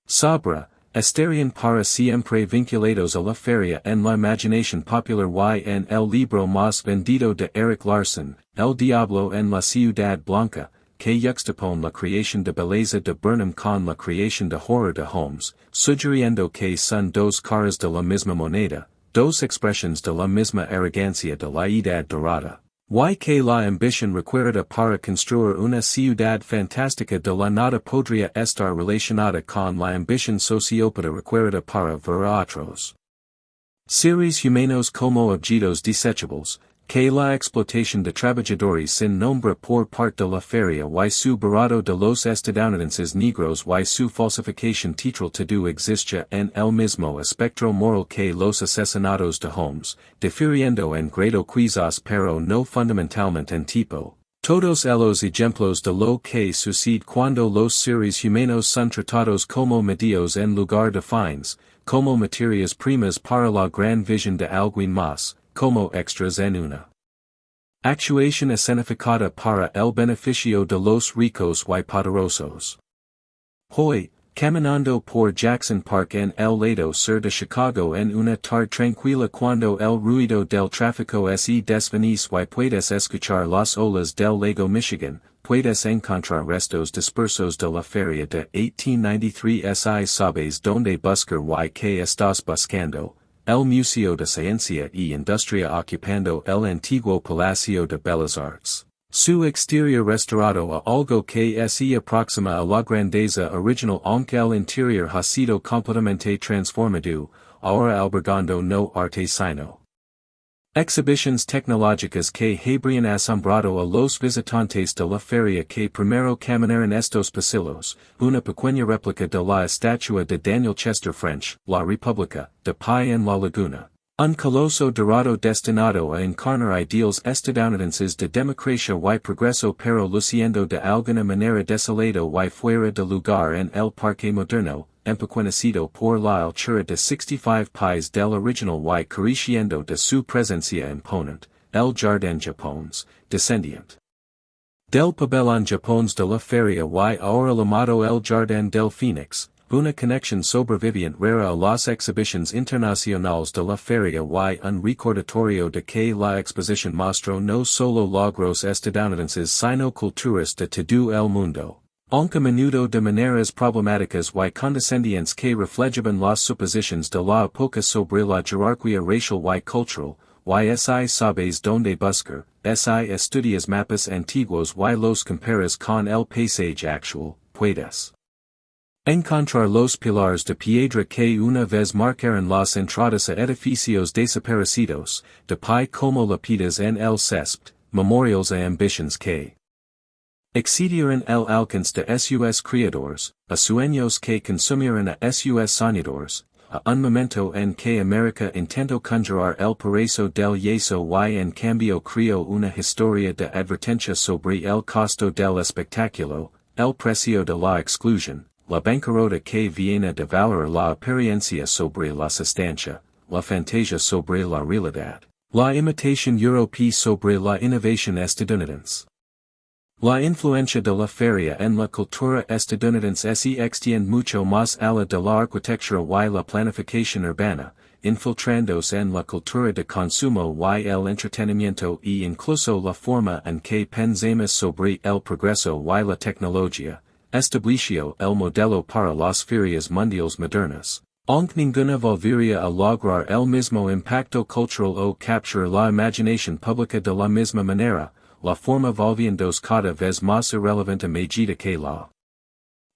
sabrá, estarían para siempre vinculados a la feria en la imaginación popular y en el libro más vendido de Eric Larson, El Diablo en la Ciudad Blanca, que juxtapone la creación de belleza de Burnham con la creación de horror de Holmes, sugiriendo que son dos caras de la misma moneda, dos expresiones de la misma arrogancia de la edad dorada. Y que la ambición requerida para construir una ciudad fantástica de la nada podría estar relacionada con la ambición sociópata requerida para ver a otros seres humanos como objetos desechables, que la explotación de trabajadores sin nombre por parte de la feria y su barato de los estadounidenses negros y su falsificación titral todo existe en el mismo espectro moral que los asesinatos de Holmes, difiriendo en grado quizás pero no fundamentalmente en tipo. Todos los ejemplos de lo que sucede cuando los seres humanos son tratados como medios en lugar de fines, como materias primas para la gran visión de alguien más, como extras en una actuación escenificada para el beneficio de los ricos y poderosos. Hoy, caminando por Jackson Park en el lado sur de Chicago en una tarde tranquila cuando el ruido del tráfico se desvanece y puedes escuchar las olas del lago Michigan, puedes encontrar restos dispersos de la feria de 1893 si sabes dónde buscar y qué estás buscando. El Museo de Ciencia y Industria ocupando el antiguo Palacio de Bellas Artes. Su exterior restaurado a algo que se aproxima a la grandeza original aunque el interior ha sido completamente transformado, ahora albergando no arte sino exhibiciones tecnológicas que habrían asombrado a los visitantes de la feria que primero caminaron estos pasillos, una pequeña réplica de la estatua de Daniel Chester French, La República, de pie en la laguna. Un coloso dorado destinado a encarnar ideales estadounidenses de democracia y progreso pero luciendo de alguna manera desolado y fuera de lugar en el parque moderno, empequeñecido por la altura de 65 pies del original y careciendo de su presencia imponente, el Jardín Japones, descendiente del pabellón Japones de la feria y ahora llamado el Jardín del Phoenix. Una conexión sobreviviente rara a las exhibiciones internacionales de la feria y un recordatorio de que la exposición mostró no solo logros estadounidenses sino culturas de todo el mundo, aunque a menudo de maneras problemáticas y condescendientes que reflejaban las suposiciones de la época sobre la jerarquía racial y cultural, y si sabes dónde buscar, si estudias mapas antiguos y los comparas con el paisaje actual, puedes encontrar los pilares de piedra que una vez marcaron las entradas a edificios desaparecidos, de pie como lápidas en el césped, memorials a ambitions que excedieron el alcance de sus creadores, a sueños que consumieron a sus soñadores, a un momento en que América intentó conjurar el paraíso del yeso y en cambio creó una historia de advertencia sobre el costo del espectáculo, el precio de la exclusión, la bancarrota que viene de valorar la apariencia sobre la sustancia, la fantasía sobre la realidad, la imitación europea sobre la innovación estadounidense. La influencia de la feria en la cultura estadounidense se extiende mucho más allá de la arquitectura y la planificación urbana, infiltrándose en la cultura de consumo y el entretenimiento e incluso la forma en que pensamos sobre el progreso y la tecnología. Estableció el modelo para las ferias mundiales modernas, aunque ninguna volvería a lograr el mismo impacto cultural o capturar la imaginación pública de la misma manera, la forma volviéndose cada vez más irrelevante a medida que la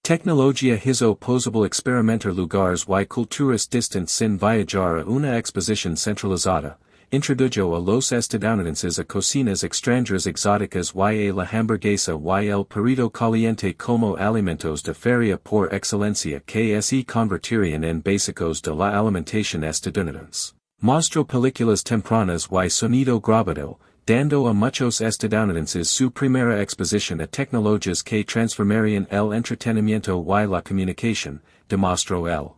tecnología hizo posible experimentar lugares y culturas distintas sin viajar a una exposición centralizada. Introdujo a los estadounidenses a cocinas extranjeras exóticas y a la hamburguesa y el perrito caliente como alimentos de feria por excelencia que se convertirían en básicos de la alimentación estadounidense. Mostró películas tempranas y sonido grabado, dando a muchos estadounidenses su primera exposición a tecnologías que transformarían el entretenimiento y la comunicación, demostró el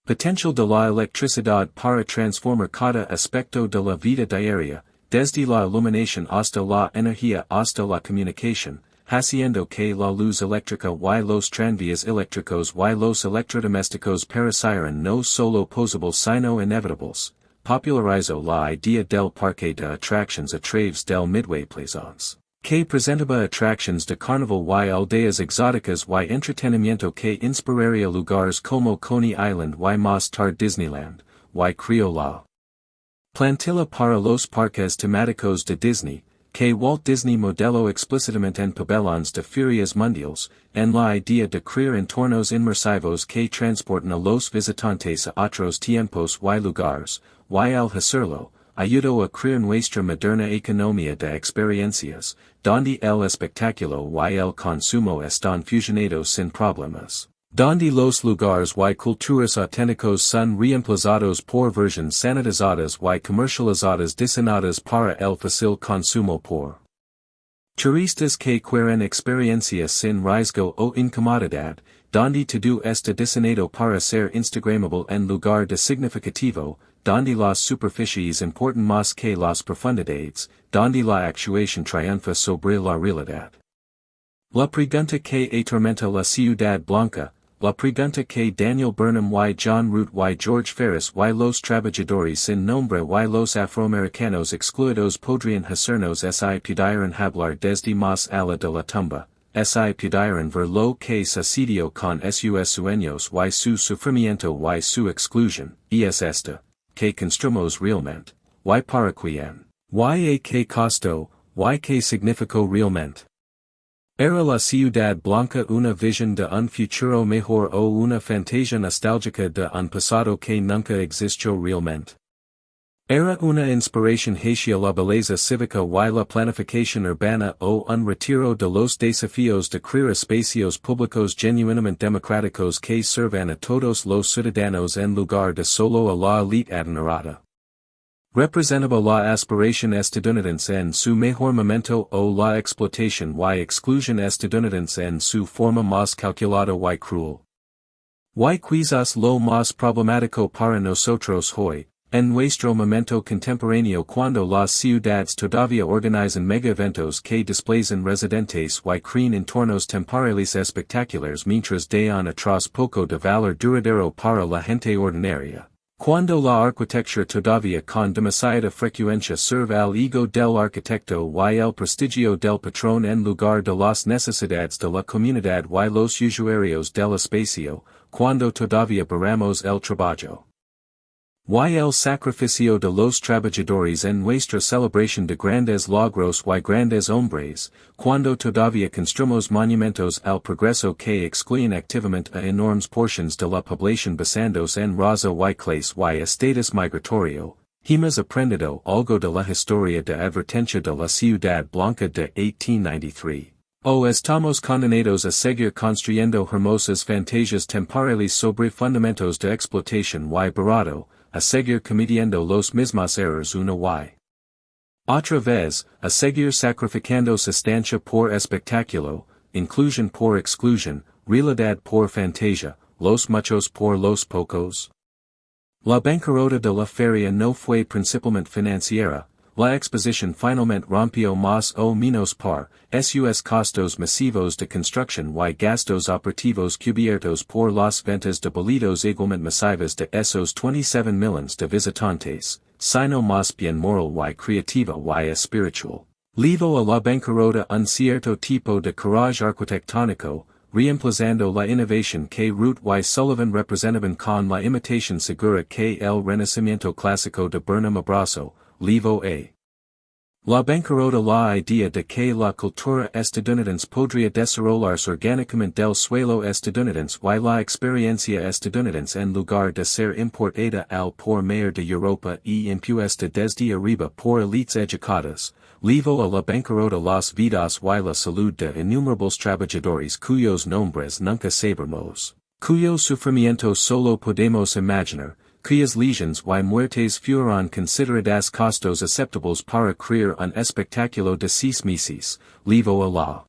potencial de la electricidad para transformar cada aspecto de la vida diaria, desde la iluminación hasta la energía hasta la comunicación, haciendo que la luz eléctrica y los tranvías eléctricos y los electrodomésticos parecieran no solo posibles sino inevitables. Popularizó la idea del parque de atracciones a través del Midway Plaisance. Que presentaba atracciones de carnaval y aldeas exóticas y entretenimiento que inspiraría lugares como Coney Island y más tarde Disneyland, y creó la plantilla para los parques temáticos de Disney, que Walt Disney modeló explícitamente en pabellones de ferias mundiales, en la idea de crear entornos inmersivos que transportan a los visitantes a otros tiempos y lugares, y al hacerlo, ayudó a crear nuestra moderna economía de experiencias, donde el espectáculo y el consumo están fusionados sin problemas. Donde los lugares y culturas auténticos son reemplazados por versiones sanitizadas y comercializadas diseñadas para el fácil consumo por turistas que quieren experiencias sin riesgo o incomodidad, donde todo está diseñado para ser instagramable en lugar de significativo, donde las superficies importan más que las profundidades, donde la actuación triunfa sobre la realidad. La pregunta que atormenta la ciudad blanca, la pregunta que Daniel Burnham y John Root y George Ferris y los trabajadores sin nombre y los afroamericanos excluidos podrían hacernos si pudieran hablar desde más allá de la tumba, si pudieran ver lo que sucedió con sus sueños y su sufrimiento y su exclusión, es esta, que construimos realmente, y para quién, y a que costó, y que significó realmente. Era la ciudad blanca una visión de un futuro mejor o una fantasía nostálgica de un pasado que nunca existió realmente. Era una inspiración hacia la belleza cívica y la planificación urbana o un retiro de los desafíos de crear espacios públicos genuinamente democráticos que sirvan a todos los ciudadanos en lugar de solo a la élite adinerada. Representaba la aspiración estadounidense en su mejor momento o la explotación y exclusión estadounidense en su forma más calculada y cruel. Y quizás lo más problemático para nosotros hoy, en nuestro momento contemporáneo cuando las ciudades todavía organizan mega eventos que desplazan residentes y crean entornos temporales espectaculares mientras dan atrás poco de valor duradero para la gente ordinaria. Cuando la arquitectura todavía con demasiada frecuencia sirve al ego del arquitecto y el prestigio del patrón en lugar de las necesidades de la comunidad y los usuarios del espacio, cuando todavía baramos el trabajo y el sacrificio de los trabajadores en nuestra celebración de grandes logros y grandes hombres, cuando todavía construimos monumentos al progreso que excluyen activamente a enormes porciones de la población basándose en raza y clase y estatus migratorio, hemos aprendido algo de la historia de advertencia de la ciudad blanca de 1893. O estamos condenados a seguir construyendo hermosas fantasias temporales sobre fundamentos de explotación y barato, a seguir cometiendo los mismos errores una y otra vez, a seguir sacrificando sustancia por espectáculo, inclusión por exclusión, realidad por fantasia, los muchos por los pocos. La bancarrota de la feria no fue principalmente financiera, la exposición finalmente rompió más o menos par sus costos masivos de construcción y gastos operativos cubiertos por las ventas de boletos igualmente masivas de esos 27 millones de visitantes, sino más bien moral y creativa y espiritual. Levo a la bancarrota un cierto tipo de coraje arquitectónico, reemplazando la innovación que Root y Sullivan representaban con la imitación segura que el renacimiento clásico de Burnham abrazó. Levo a la bancarrota la idea de que la cultura estadounidense podría desarrollarse orgánicamente del suelo estadounidense y la experiencia estadounidense en lugar de ser importada al por mayor de Europa y impuesta desde arriba por elites educadas, llevó a la bancarrota las vidas y la salud de innumerables trabajadores cuyos nombres nunca sabremos, cuyo sufrimiento solo podemos imaginar, cuyas lesiones y muertes fueron consideradas costos aceptables para crear un espectáculo de 6 meses, llevó a la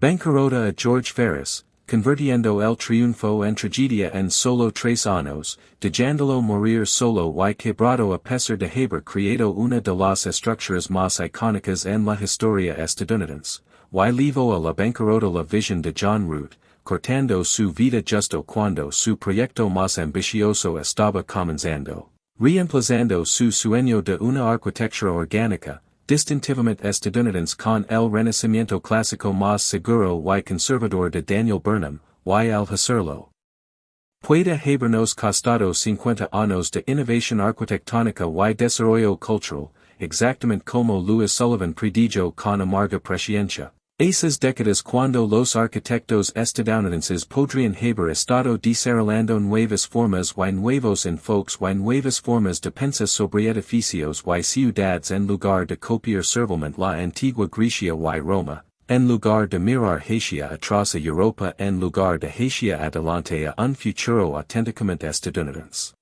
bancarrota a George Ferris, convirtiendo el triunfo en tragedia en solo 3 años, dejándolo morir solo y quebrado a pesar de haber creado una de las estructuras más icónicas en la historia estadounidense, y llevó a la bancarrota la visión de John Root, cortando su vida justo cuando su proyecto más ambicioso estaba comenzando, reemplazando su sueño de una arquitectura orgánica, distintivamente estadounidense con el renacimiento clásico más seguro y conservador de Daniel Burnham, y al hacerlo. Puede habernos costado 50 años de innovación arquitectónica y desarrollo cultural, exactamente como Louis Sullivan predijo con amarga presciencia. Esas décadas cuando los arquitectos estadounidenses podrían haber estado desarrollando nuevas formas y nuevos enfoques y nuevas formas de pensar sobre edificios y ciudades en lugar de copiar servilmente la antigua Grecia y Roma, en lugar de mirar hacia atrás a Europa, en lugar de hacia adelante a un futuro auténticamente estadounidense.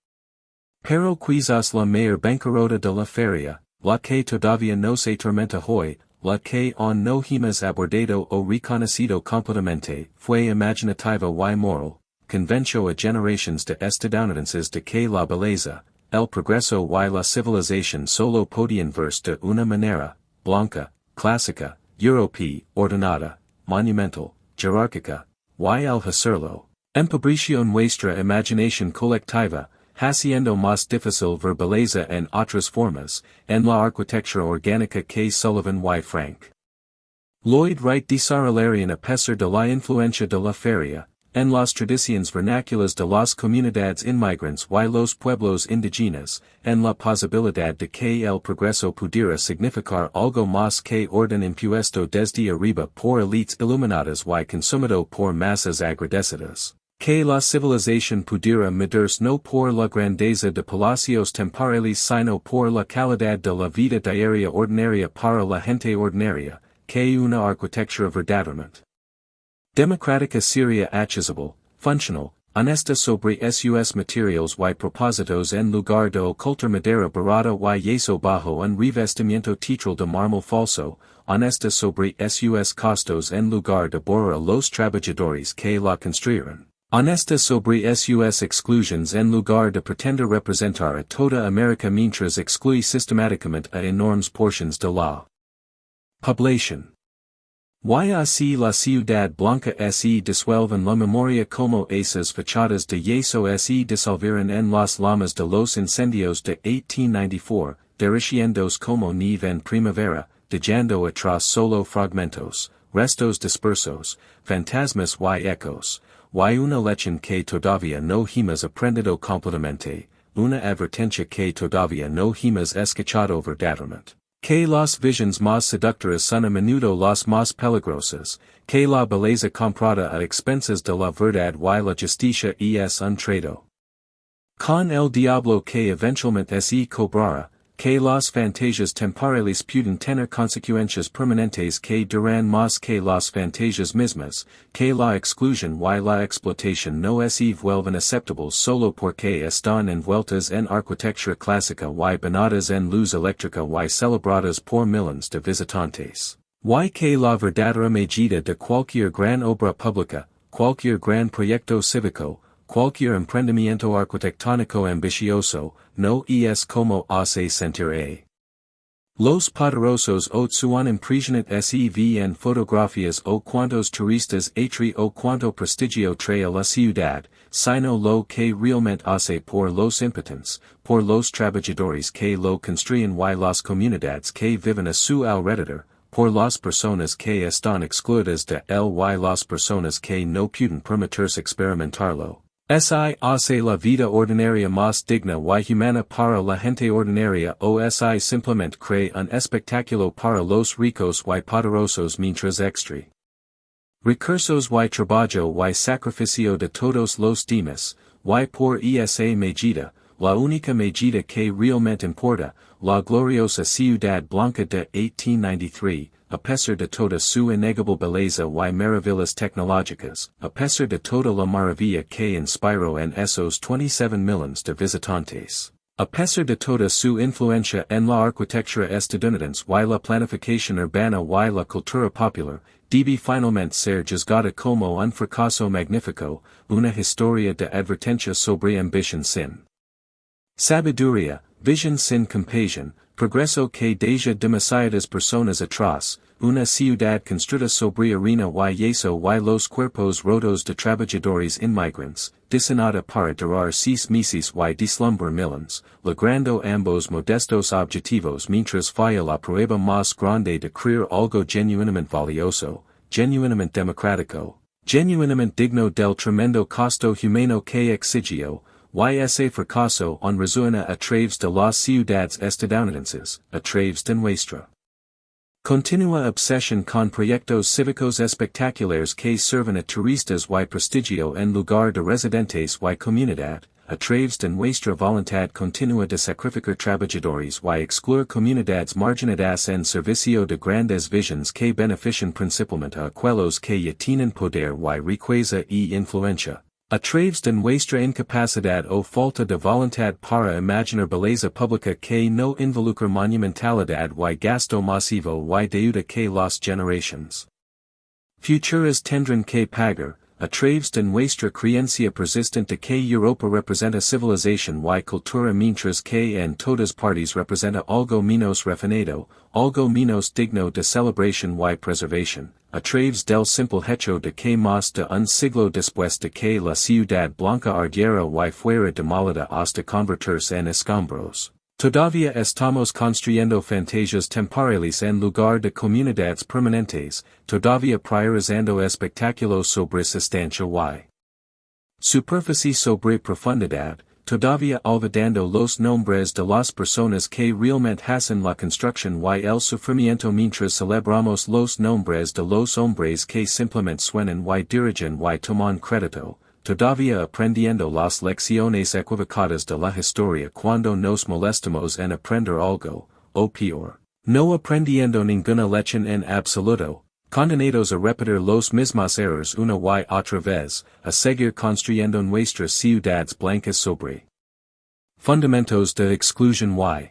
Pero quizás la mayor bancarrota de la feria, la que todavía no se tormenta hoy, la que aún no hemos abordado o reconocido completamente, fue imaginativa y moral, convenció a generaciones de estadounidenses de que la belleza, el progreso y la civilización solo podían verse de una manera, blanca, clásica, europea, ordenada, monumental, jerárquica, y al hacerlo, empobreció nuestra imaginación colectiva, haciendo más difícil ver belleza en otras formas, en la arquitectura orgánica que Sullivan y Frank Lloyd Wright desarrollarían a pesar de la influencia de la feria, en las tradiciones vernáculas de las comunidades inmigrantes y los pueblos indígenas, en la posibilidad de que el progreso pudiera significar algo más que orden impuesto desde arriba por elites iluminadas y consumido por masas agradecidas. Que la civilización pudiera medirse no por la grandeza de palacios temporales sino por la calidad de la vida diaria ordinaria para la gente ordinaria, que una arquitectura verdaderamente democrática sería accesible, funcional, honesta sobre sus materials y propósitos en lugar de ocultar madera barata y yeso bajo un revestimiento teatral de mármol falso, honesta sobre sus costos en lugar de borrar a los trabajadores que la construyeron. Honesta sobre sus exclusions en lugar de pretender representar a toda América mientras excluye sistemáticamente a enormes portions de la población. Y así la ciudad blanca se disuelve en la memoria como esas fachadas de yeso se disolvieron en las llamas de los incendios de 1894, derritiéndose como nieve en primavera, dejando atrás solo fragmentos, restos dispersos, fantasmas y ecos. Y una lección que todavía no hemos aprendido completamente, una advertencia que todavía no hemos escuchado verdaderamente. Que las visiones más seductoras son a menudo las más peligrosas, que la belleza comprada a expensas de la verdad y la justicia es un trato. Con el diablo que eventualmente se cobrará, que las fantasias temporales pueden tener consecuencias permanentes que duran más que las fantasias mismas, que la exclusión y la explotación no se vuelven aceptables solo porque están envueltas en arquitectura clásica y bañadas en luz eléctrica y celebradas por millones de visitantes. Y que la verdadera medida de cualquier gran obra pública, cualquier gran proyecto cívico, cualquier emprendimiento arquitectónico ambicioso, no es como hace sentir a los poderosos o su impresionante se en fotografías o cuantos turistas atri o cuanto prestigio trae a la ciudad, sino lo que realmente hace por los impotentes, por los trabajadores que lo construyen y las comunidades que viven a su alrededor, por las personas que están excluidas de él y las personas que no pueden permitirse experimentarlo. Si hace la vida ordinaria más digna y humana para la gente ordinaria o si simplemente crea un espectáculo para los ricos y poderosos mientras extrae recursos y trabajo y sacrificio de todos los demás, y por esa medida, la única medida que realmente importa, la gloriosa ciudad blanca de 1893, a pesar de toda su innegable belleza y maravillas tecnológicas, a pesar de toda la maravilla que inspiró en esos 27 millones de visitantes, a pesar de toda su influencia en la arquitectura estadounidense y la planificación urbana y la cultura popular, debe finalmente ser juzgada como un fracaso magnífico, una historia de advertencia sobre ambición sin sabiduría, vision sin compasión, progreso que deja demasiadas personas atrás, una ciudad construida sobre arena y yeso y los cuerpos rotos de trabajadores inmigrantes, diseñada para durar 6 meses y deslumbrar millones, logrando ambos modestos objetivos mientras falla la prueba más grande de crear algo genuinamente valioso, genuinamente democrático, genuinamente digno del tremendo costo humano que exigió, y ese fracaso en resuena a través de las ciudades estadounidenses, a través de nuestra continua obsesión con proyectos cívicos espectaculares que sirven a turistas y prestigio en lugar de residentes y comunidad, a través de nuestra voluntad continua de sacrificar trabajadores y excluir comunidades marginadas en servicio de grandes visiones que benefician principalmente a aquellos que ya tienen poder y riqueza y influencia. A través de nuestra incapacidad o falta de voluntad para imaginar belleza pública que no involucra monumentalidad y gasto masivo y deuda que las generaciones futuras tendrán que pagar, a través de nuestra creencia persistente que Europa representa civilización y cultura mientras que en todas partes representa algo menos refinado, algo menos digno de celebración y preservación, a través del simple hecho de que más de un siglo después de que la ciudad blanca ardiera y fuera demolida hasta convertirse en escombros. Todavía estamos construyendo fantasias temporales en lugar de comunidades permanentes, todavía priorizando espectáculos sobre sustancia y superficie sobre profundidad, todavía olvidando los nombres de las personas que realmente hacen la construcción y el sufrimiento mientras celebramos los nombres de los hombres que simplemente suenan y dirigen y toman crédito. Todavía aprendiendo las lecciones equivocadas de la historia cuando nos molestamos en aprender algo, o peor, no aprendiendo ninguna lección en absoluto, condenados a repetir los mismos errores una y otra vez, a seguir construyendo nuestras ciudades blancas sobre fundamentos de exclusión y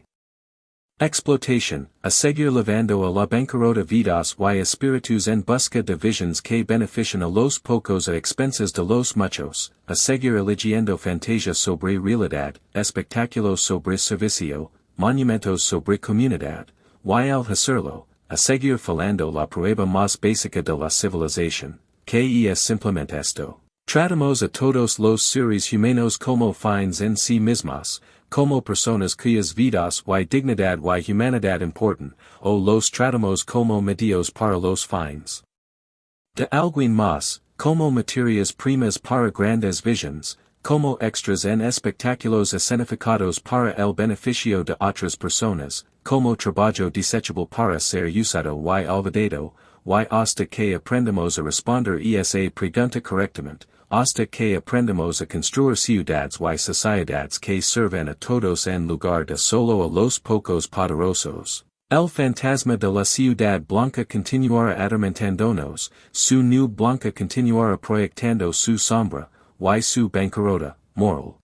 explotación, a seguir llevando a la bancarrota vidas y espíritus en busca de visions que benefician a los pocos a expensas de los muchos, a seguir eligiendo fantasias sobre realidad, espectáculos sobre servicio, monumentos sobre comunidad, y al hacerlo, a seguir falando la prueba más básica de la civilización, que es simplemente esto. Tratamos a todos los seres humanos como fines en sí mismos, como personas cuyas vidas y dignidad y humanidad importan, o los tratamos como medios para los fines de alguien más, como materias primas para grandes visions, como extras en espectáculos escenificados para el beneficio de otras personas, como trabajo desechable para ser usado y olvidado, y hasta que aprendamos a responder esa pregunta correctamente, hasta que aprendamos a construir ciudades y sociedades que sirven a todos en lugar de solo a los pocos poderosos. El fantasma de la ciudad blanca continuará atormentándonos, su nube blanca continuará proyectando su sombra, y su bancarrota, moral,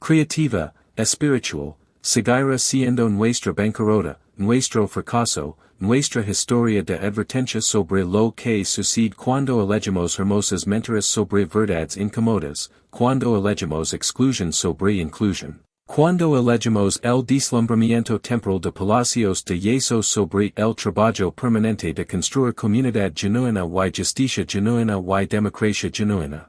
creativa, espiritual, seguirá siendo nuestra bancarrota, nuestro fracaso, nuestra historia de advertencia sobre lo que sucede cuando elegimos hermosas mentiras sobre verdades incómodas, cuando elegimos exclusión sobre inclusión, cuando elegimos el deslumbramiento temporal de palacios de yeso sobre el trabajo permanente de construir comunidad genuina y justicia genuina y democracia genuina.